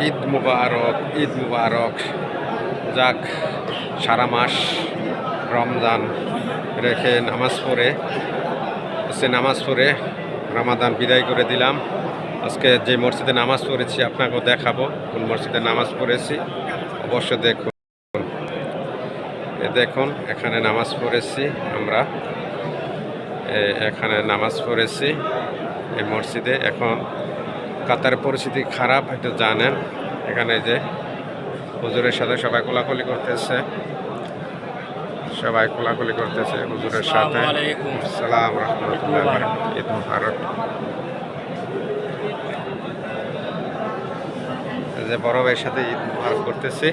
ঈদ মুবারক, ঈদ মুবারক। যাক, সারা মাস রমজান রেখে নামাজ পড়ে রমাদান বিদায় করে দিলাম। আজকে যে মসজিদে নামাজ পড়েছি আপনাকেও দেখাবো কোন মসজিদে নামাজ পড়েছি, অবশ্য দেখুন। দেখুন, এখানে নামাজ পড়েছি আমরা, এখানে নামাজ পড়েছি এই মসজিদে। এখন কাতারের পরিস্থিতি খারাপ, হয়তো জানেন। এখানে যে হুজুরের সাথে সবাই কোলাকুলি করতেছে, হুজুরের সাথে। আসসালামু রাহমাতুল্লাহি ঈদ মুবারক। যে বড় ভাইয়ের সাথে ঈদ মুবারক করতেছি,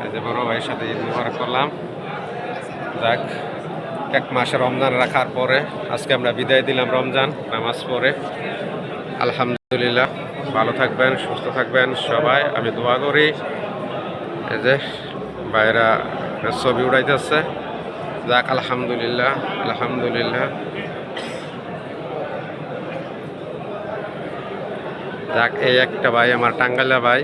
এই যে বড় ভাইয়ের সাথে ঈদ মুবারক করলাম। যাক, এক মাসে রমজান রাখার পরে আজকে আমরা বিদায় দিলাম রমজান নামাজ পড়ে। আলহামদুলিল্লাহ, ভালো থাকবেন, সুস্থ থাকবেন সবাই, আমি দোয়া করি। এই যে বাইরা ছবি উড়াইতেছে। যাক, আলহামদুলিল্লাহ, আলহামদুলিল্লাহ। যাক, এই একটা ভাই আমার টাঙ্গাইলা ভাই।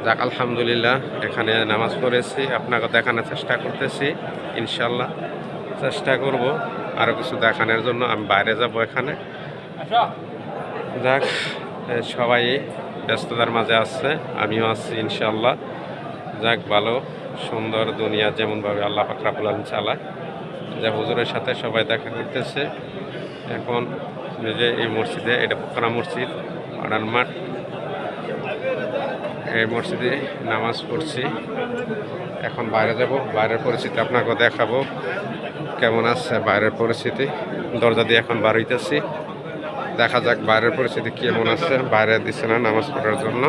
যাক, আলহামদুলিল্লাহ, এখানে নামাজ পড়েছি, আপনাকে দেখানোর চেষ্টা করতেছি। ইনশাল্লাহ চেষ্টা করব আরও কিছু দেখানোর জন্য। আমি বাইরে যাব এখানে। যাক, সবাই ব্যস্ততার মাঝে আছে, আমিও আছি ইনশাল্লাহ। যাক, ভালো সুন্দর দুনিয়া যেমনভাবে আল্লাহ পাক রব্বুল আলামিন চালায়, যে হুজুরের সাথে সবাই দেখা করতেছে। এখন যে এই মসজিদে, এটা পোখরা মসজিদ, পাড়ার মাঠ, এই মসজিদে নামাজ পড়ছি। এখন বাইরে যাব, বাইরের পরিস্থিতি আপনাকে দেখাবো কেমন আছে বাইরের পরিস্থিতি। দরজা দিয়ে এখন বার হইতেছি, দেখা যাক বাইরের পরিস্থিতি কেমন আছে। বাইরে দিচ্ছে না নামাজ পড়ার জন্য।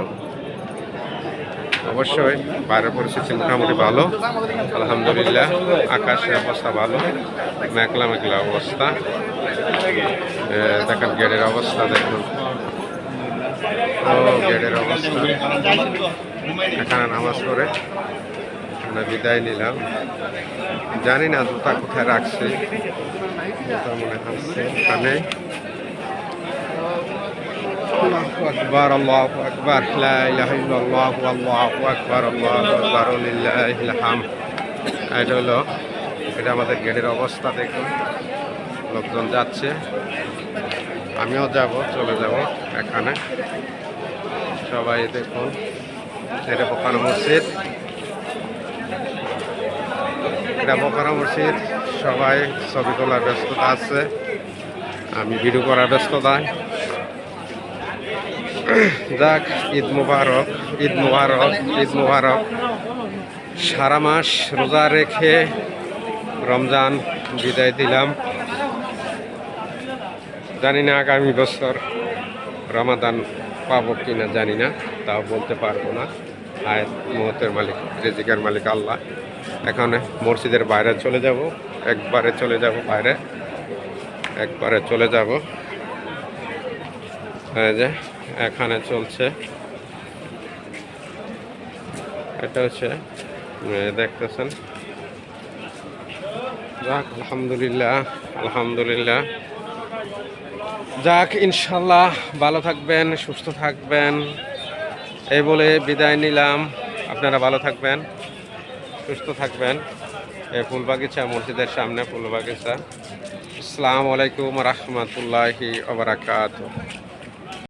অবশ্যই বাইরের পরিস্থিতি মোটামুটি ভালো, আলহামদুলিল্লাহ। আকাশের অবস্থা ভালো, মেঘলা মেঘলা অবস্থা। দেখেন গেটের অবস্থা, দেখুন গেটের অবস্থা। এখানে নামাজ পড়ে আমরা বিদায় নিলাম। জানি না জুতা কোথায় রাখছি, জুতা মনে হচ্ছে এখানে। আল্লাহু আকবার, আল্লাহু আকবার, লা ইলাহা ইল্লাল্লাহ, আল্লাহু আকবার, আল্লাহু আকবার, লিল্লাহিল হামদ। এটা আমাদের গেটের অবস্থা। দেখুন, লোকজন যাচ্ছে, আমিও চলে যাব এখানে। সবাই দেখুন, এটা পোখরা মসজিদ, সবাই ছবি তোলার ব্যস্ততা আছে, আমি ভিডিও করার ব্যস্ততায়। যাক, ঈদ মুবারক, ঈদ মুবারক, ঈদ মুবারক। সারা মাস রোজা রেখে রমজান বিদায় দিলাম। জানি না আগামী বছর রমাদান পাবো কিনা, জানি না, তাও বলতে পারবো না। আয়াত মুহূর্তের মালিক, রিজিকের মালিক আল্লাহ। এখানে মসজিদের বাইরে চলে যাব, একবারে চলে যাব বাইরে, একবারে চলে যাব। এই যে এখানে চলছে, এটা হচ্ছে দেখতেছেন। যাক, আলহামদুলিল্লাহ, আলহামদুলিল্লাহ। যাক, ইনশাল্লাহ ভালো থাকবেন, সুস্থ থাকবেন, এই বলে বিদায় নিলাম। আপনারা ভালো থাকবেন, সুস্থ থাকবেন। এই ফুলবাগিচা মসজিদের সামনে ফুলবাগিচা। আসসালামু আলাইকুম রাহমাতুল্লাহি ওয়া বারাকাতুহু।